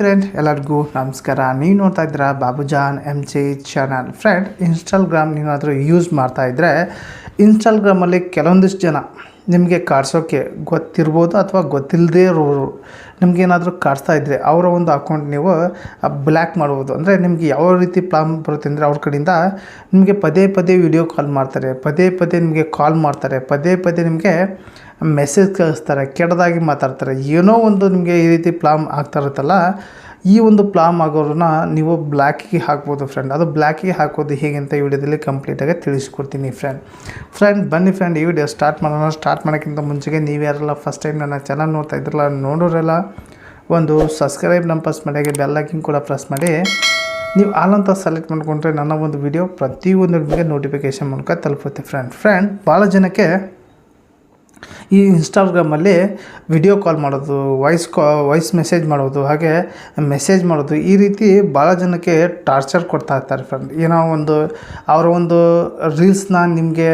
Friend ಎಲ್ಲರಿಗೂ ನಮಸ್ಕಾರ. ನೀವು ನೋಡ್ತಾ ಇದ್ದೀರಾ Babujan MC channel. Friend, Instagram ನೀವಾದರೂ ಯೂಸ್ ಮಾಡ್ತಾಯಿದ್ರೆ ಇನ್ಸ್ಟಾಗ್ರಾಮಲ್ಲಿ ಕೆಲವೊಂದಿಷ್ಟು ಜನ ನಿಮಗೆ ಕಾಡ್ಸೋಕ್ಕೆ ಗೊತ್ತಿರ್ಬೋದು ಅಥವಾ ಗೊತ್ತಿಲ್ಲದೇ ಇರೋರು ನಿಮಗೇನಾದರೂ ಕಾಡ್ಸ್ತಾ ಇದ್ದರೆ ಅವರ ಒಂದು ಅಕೌಂಟ್ ನೀವು ಬ್ಲ್ಯಾಕ್ ಮಾಡ್ಬೋದು. ಅಂದರೆ ನಿಮಗೆ ಯಾವ ರೀತಿ ಪ್ಲಾನ್ ಬರುತ್ತೆ ಅಂದರೆ ಅವ್ರ ಕಡೆಯಿಂದ ನಿಮಗೆ ಪದೇ ಪದೇ ವಿಡಿಯೋ ಕಾಲ್ ಮಾಡ್ತಾರೆ, ಪದೇ ಪದೇ ನಿಮಗೆ ಕಾಲ್ ಮಾಡ್ತಾರೆ, ಪದೇ ಪದೇ ನಿಮಗೆ ಮೆಸೇಜ್ ಕಳಿಸ್ತಾರೆ, ಕೆಟ್ಟದಾಗಿ ಮಾತಾಡ್ತಾರೆ. ಏನೋ ಒಂದು ನಿಮಗೆ ಈ ರೀತಿ ಪ್ಲಾನ್ ಆಗ್ತಾ ಇರುತ್ತಲ್ಲ, ಈ ಒಂದು ಪ್ಲಾನ್ ಆಗೋರನ್ನ ನೀವು ಬ್ಲ್ಯಾಕಿಗೆ ಹಾಕ್ಬೋದು ಫ್ರೆಂಡ್. ಅದು ಬ್ಲ್ಯಾಕಿಗೆ ಹಾಕೋದು ಹೇಗೆ ಅಂತ ಈ ವಿಡಿಯೋದಲ್ಲಿ ಕಂಪ್ಲೀಟಾಗಿ ತಿಳಿಸ್ಕೊಡ್ತೀನಿ ಫ್ರೆಂಡ್. ಬನ್ನಿ ಫ್ರೆಂಡ್, ಈ ವಿಡಿಯೋ ಸ್ಟಾರ್ಟ್ ಮಾಡೋಣ. ಸ್ಟಾರ್ಟ್ ಮಾಡೋಕ್ಕಿಂತ ಮುಂಚೆಗೆ ನೀವು ಯಾರೆಲ್ಲ ಫಸ್ಟ್ ಟೈಮ್ ನನ್ನ ಚಾನಲ್ ನೋಡ್ತಾ ಇದ್ರಲ್ಲ, ನೋಡೋರೆಲ್ಲ ಒಂದು ಸಬ್ಸ್ಕ್ರೈಬ್ ಪ್ರೆಸ್ ಮಾಡಿ, ಬೆಲ್ ಐಕಾನ್ ಕೂಡ ಪ್ರೆಸ್ ಮಾಡಿ. ನೀವು ಆಲ್ ಅಂತ ಸೆಲೆಕ್ಟ್ ಮಾಡಿಕೊಂಡ್ರೆ ನನ್ನ ಒಂದು ವಿಡಿಯೋ ಪ್ರತಿಯೊಂದು ನಿಮಗೆ ನೋಟಿಫಿಕೇಷನ್ ಮೂಲಕ ತಲುಪುತ್ತೆ ಫ್ರೆಂಡ್. ಭಾಳ ಜನಕ್ಕೆ ಈ ಇನ್ಸ್ಟಾಗ್ರಾಮಲ್ಲಿ ವಿಡಿಯೋ ಕಾಲ್ ಮಾಡೋದು, ವಾಯ್ಸ್ ಮೆಸೇಜ್ ಮಾಡೋದು, ಹಾಗೆ ಮೆಸೇಜ್ ಮಾಡೋದು, ಈ ರೀತಿ ಭಾಳ ಜನಕ್ಕೆ ಟಾರ್ಚರ್ ಕೊಡ್ತಾ ಇರ್ತಾರೆ ಫ್ರೆಂಡ್. ಏನೋ ಒಂದು ಅವರ ಒಂದು ರೀಲ್ಸ್ನ ನಿಮಗೆ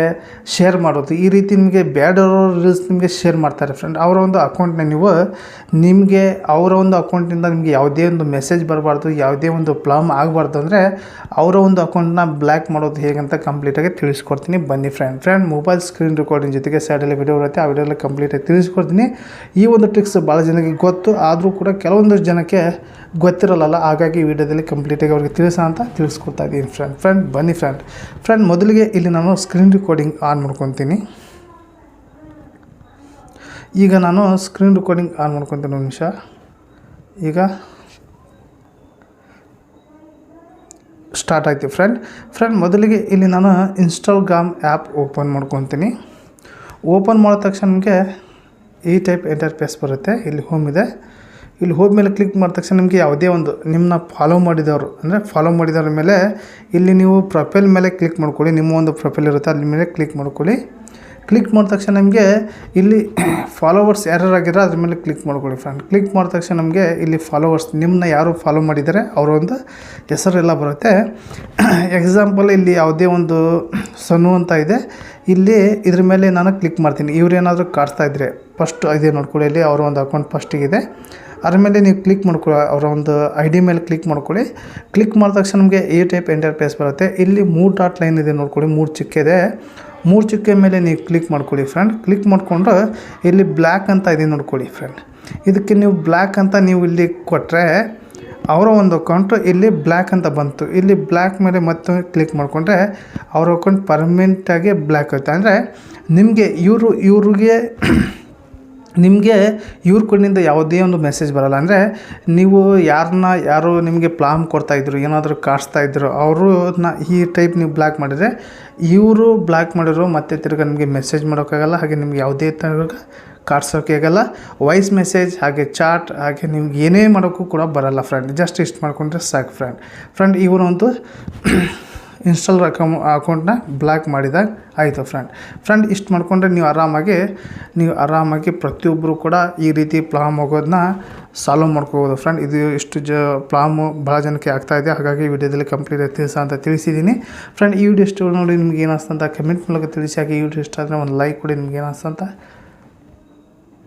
ಶೇರ್ ಮಾಡೋದು, ಈ ರೀತಿ ನಿಮಗೆ ಬೇಡರೋ ರೀಲ್ಸ್ ನಿಮಗೆ ಶೇರ್ ಮಾಡ್ತಾರೆ ಫ್ರೆಂಡ್. ಅವರ ಒಂದು ಅಕೌಂಟ್ನ ನಿಮಗೆ ಅವರ ಒಂದು ಅಕೌಂಟಿಂದ ನಿಮಗೆ ಯಾವುದೇ ಒಂದು ಮೆಸೇಜ್ ಬರಬಾರ್ದು, ಯಾವುದೇ ಒಂದು ಪ್ಲಾಮ್ ಆಗಬಾರ್ದು ಅಂದರೆ ಅವರ ಒಂದು ಅಕೌಂಟ್ನ ಬ್ಲ್ಯಾಕ್ ಮಾಡೋದು ಹೇಗಂತ ಕಂಪ್ಲೀಟಾಗಿ ತಿಳಿಸ್ಕೊಡ್ತೀನಿ. ಬನ್ನಿ ಫ್ರೆಂಡ್. ಮೊಬೈಲ್ ಸ್ಕ್ರೀನ್ ರೆಕಾರ್ಡಿಂಗ್ ಜೊತೆಗೆ ಸೈಡಲ್ಲಿ ವಿಡಿಯೋ ಬರುತ್ತೆ, ಆ ವಿಡಿಯೋಲ್ಲಿ ಕಂಪ್ಲೀಟಾಗಿ ತಿಳಿಸ್ಕೊಡ್ತೀನಿ. ಈ ಒಂದು ಟ್ರಿಕ್ಸ್ ಭಾಳ ಜನಕ್ಕೆ ಗೊತ್ತು, ಆದರೂ ಕೂಡ ಕೆಲವೊಂದಷ್ಟು ಜನಕ್ಕೆ ಗೊತ್ತಿರಲ್ಲ. ಹಾಗಾಗಿ ಈ ವಿಡಿಯೋದಲ್ಲಿ ಕಂಪ್ಲೀಟಾಗಿ ಅವ್ರಿಗೆ ತಿಳಿಸ್ಕೊಡ್ತಾ ಇದ್ದೀನಿ ಫ್ರೆಂಡ್. ಬನ್ನಿ ಫ್ರೆಂಡ್, ಮೊದಲಿಗೆ ಇಲ್ಲಿ ನಾನು ಸ್ಕ್ರೀನ್ ರೆಕಾರ್ಡಿಂಗ್ ಆನ್ ಮಾಡ್ಕೊತೀನಿ. ಈಗ ನಾನು ಸ್ಕ್ರೀನ್ ರೆಕಾರ್ಡಿಂಗ್ ಆನ್ ಮಾಡ್ಕೊತೀನಿ. ಒಂದು ನಿಮಿಷ. ಈಗ ಸ್ಟಾರ್ಟ್ ಆಯ್ತು ಫ್ರೆಂಡ್. ಮೊದಲಿಗೆ ಇಲ್ಲಿ ನಾನು ಇನ್ಸ್ಟಾಗ್ರಾಮ್ ಆ್ಯಪ್ ಓಪನ್ ಮಾಡ್ಕೊತೀನಿ. ಓಪನ್ ಮಾಡಿದ ತಕ್ಷಣ ನಿಮಗೆ ಈ ಟೈಪ್ ಇಂಟರ್ಫೇಸ್ ಬರುತ್ತೆ. ಇಲ್ಲಿ ಹೋಮ್ ಇದೆ. ಇಲ್ಲಿ ಹೋದ ಮೇಲೆ ಕ್ಲಿಕ್ ಮಾಡಿದ ತಕ್ಷಣ ನಿಮಗೆ ಯಾವುದೇ ಒಂದು ನಿಮ್ಮನ್ನ ಫಾಲೋ ಮಾಡಿದವ್ರ ಮೇಲೆ ಇಲ್ಲಿ ನೀವು ಪ್ರೊಫೈಲ್ ಮೇಲೆ ಕ್ಲಿಕ್ ಮಾಡ್ಕೊಳ್ಳಿ. ನಿಮ್ಮ ಒಂದು ಪ್ರೊಫೈಲ್ ಇರುತ್ತೆ, ಅಲ್ಲಿ ಮೇಲೆ ಕ್ಲಿಕ್ ಮಾಡ್ಕೊಳ್ಳಿ. ಕ್ಲಿಕ್ ಮಾಡಿದ ತಕ್ಷಣ ನಮಗೆ ಇಲ್ಲಿ ಫಾಲೋವರ್ಸ್ ಯಾರ್ಯಾರಾಗಿರೋ ಅದ್ರ ಮೇಲೆ ಕ್ಲಿಕ್ ಮಾಡ್ಕೊಳ್ಳಿ ಫ್ರೆಂಡ್. ಕ್ಲಿಕ್ ಮಾಡಿದ ತಕ್ಷಣ ನಮಗೆ ಇಲ್ಲಿ ಫಾಲೋವರ್ಸ್ ನಿಮ್ಮನ್ನ ಯಾರು ಫಾಲೋ ಮಾಡಿದ್ದಾರೆ ಅವರ ಒಂದು ಹೆಸರೆಲ್ಲ ಬರುತ್ತೆ. ಎಕ್ಸಾಂಪಲ್ ಇಲ್ಲಿ ಯಾವುದೇ ಒಂದು ಸನು ಅಂತ ಇದೆ, ಇಲ್ಲಿ ಇದ್ರ ಮೇಲೆ ನಾನು ಕ್ಲಿಕ್ ಮಾಡ್ತೀನಿ. ಇವರೇನಾದರೂ ಕಾಡ್ತಾ ಇದ್ದರೆ ಫಸ್ಟ್ ಇದೇ ನೋಡ್ಕೊಳ್ಳಿ. ಇಲ್ಲಿ ಅವರ ಒಂದು ಅಕೌಂಟ್ ಫಸ್ಟಿಗಿದೆ, ಅದ್ರ ಮೇಲೆ ನೀವು ಕ್ಲಿಕ್ ಮಾಡ್ಕೊಳ್ಳಿ. ಅವರ ಒಂದು ID ಮೇಲೆ ಕ್ಲಿಕ್ ಮಾಡ್ಕೊಳ್ಳಿ. ಕ್ಲಿಕ್ ಮಾಡಿದ ತಕ್ಷಣ ನಮಗೆ ಈ ಟೈಪ್ ಇಂಟರ್ಫೇಸ್ ಬರುತ್ತೆ. ಇಲ್ಲಿ 3 ಡಾಟ್ ಲೈನ್ ಇದೆ ನೋಡ್ಕೊಳ್ಳಿ, 3 ಚುಕ್ಕಿದೆ. 3 ಚುಕ್ಕೆ ಮೇಲೆ ನೀವು ಕ್ಲಿಕ್ ಮಾಡ್ಕೊಳ್ಳಿ ಫ್ರೆಂಡ್. ಕ್ಲಿಕ್ ಮಾಡಿಕೊಂಡು ಇಲ್ಲಿ ಬ್ಲ್ಯಾಕ್ ಅಂತ ಇದೆ ನೋಡ್ಕೊಳ್ಳಿ ಫ್ರೆಂಡ್. ಇದಕ್ಕೆ ನೀವು ಬ್ಲ್ಯಾಕ್ ಅಂತ ನೀವು ಇಲ್ಲಿ ಕೊಟ್ಟರೆ ಅವರ ಒಂದು ಅಕೌಂಟು ಇಲ್ಲಿ ಬ್ಲ್ಯಾಕ್ ಅಂತ ಬಂತು. ಇಲ್ಲಿ ಬ್ಲ್ಯಾಕ್ ಮೇಲೆ ಮತ್ತೆ ಕ್ಲಿಕ್ ಮಾಡಿಕೊಂಡ್ರೆ ಅವರ ಅಕೌಂಟ್ ಪರ್ಮನೆಂಟಾಗಿ ಬ್ಲ್ಯಾಕ್ ಆಗುತ್ತೆ. ಅಂದರೆ ನಿಮಗೆ ಇವ್ರ ಕಡೆಯಿಂದ ಯಾವುದೇ ಒಂದು ಮೆಸೇಜ್ ಬರೋಲ್ಲ. ಅಂದರೆ ನೀವು ಯಾರು ನಿಮಗೆ ಪ್ಲಾನ್ ಕೊಡ್ತಾಯಿದ್ರು, ಏನಾದರೂ ಕಾಡಿಸ್ತಾಯಿದ್ರು, ಅವ್ರನ್ನ ಈ ಟೈಪ್ ನೀವು ಬ್ಲ್ಯಾಕ್ ಮಾಡಿದರೆ ಇವರು ಬ್ಲ್ಯಾಕ್ ಮಾಡಿರೋ ಮತ್ತೆ ತಿರ್ಗಿ ನಿಮಗೆ ಮೆಸೇಜ್ ಮಾಡೋಕ್ಕಾಗಲ್ಲ, ಹಾಗೆ ನಿಮ್ಗೆ ಯಾವುದೇ ಥರ ಕಾಡ್ಸೋಕ್ಕೆ ಆಗಲ್ಲ. ವಾಯ್ಸ್ ಮೆಸೇಜ್ ಹಾಗೆ ಚಾಟ್ ಹಾಗೆ ನಿಮ್ಗೆ ಏನೇ ಮಾಡೋಕ್ಕೂ ಕೂಡ ಬರೋಲ್ಲ ಫ್ರೆಂಡ್. ಜಸ್ಟ್ ಇಷ್ಟು ಮಾಡ್ಕೊಂಡ್ರೆ ಸಾಕು ಫ್ರೆಂಡ್. ಇವರು ಒಂದು ಅಕೌಂಟ್ನ ಬ್ಲ್ಯಾಕ್ ಮಾಡಿದಾಗ ಆಯಿತು ಫ್ರೆಂಡ್. ಇಷ್ಟು ಮಾಡಿಕೊಂಡ್ರೆ ನೀವು ಆರಾಮಾಗಿ ಪ್ರತಿಯೊಬ್ಬರು ಕೂಡ ಈ ರೀತಿ ಪ್ಲಾಮ್ ಹೋಗೋದನ್ನ ಸಾಲ್ವ್ ಮಾಡ್ಕೋಬೋದು ಫ್ರೆಂಡ್. ಇದು ಇಷ್ಟು ಪ್ಲಾಮು ಭಾಳ ಜನಕ್ಕೆ ಆಗ್ತಾಯಿದೆ, ಹಾಗಾಗಿ ಈ ವಿಡಿಯೋದಲ್ಲಿ ಕಂಪ್ಲೀಟಾಗಿ ತಿಳಿಸಿದ್ದೀನಿ ಫ್ರೆಂಡ್. ಈ ವಿಡಿಯೋ ಇಷ್ಟ ನೋಡಿ ನಿಮ್ಗೆ ಏನಿಸ್ತಂತ ಕಮೆಂಟ್ ಮೂಲಕ ತಿಳಿಸಿ. ಹಾಗೆ ಈ ವಿಡಿಯೋ ಇಷ್ಟ ಆದರೆ ಒಂದು ಲೈಕ್ ಕೊಡಿ. ನಿಮ್ಗೆ ಏನಿಸ್ತಂತ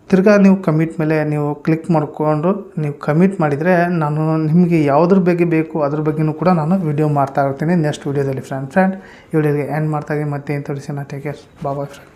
ತಿರ್ಗಾ ನೀವು ಕಮಿಟ್ ಮೇಲೆ ನೀವು ಕ್ಲಿಕ್ ಮಾಡಿಕೊಂಡು ನೀವು ಕಮಿಟ್ ಮಾಡಿದರೆ ನಾನು ನಿಮಗೆ ಯಾವುದ್ರ ಬಗ್ಗೆ ಬೇಕು ಅದ್ರ ಬಗ್ಗೆಯೂ ಕೂಡ ನಾನು ವಿಡಿಯೋ ಮಾಡ್ತಾ ಇರ್ತೀನಿ ನೆಕ್ಸ್ಟ್ ವಿಡಿಯೋದಲ್ಲಿ ಫ್ರೆಂಡ್. ಈ ವಿಡಿಯೋಗೆ ಎಂಡ್ ಮಾಡ್ತಾಯಿದ್ದೀನಿ. ಮತ್ತೆ ಏನು ತೋರಿಸಿ ನಾ ಟೇಕ್ ಕೇರ್. Boy friend.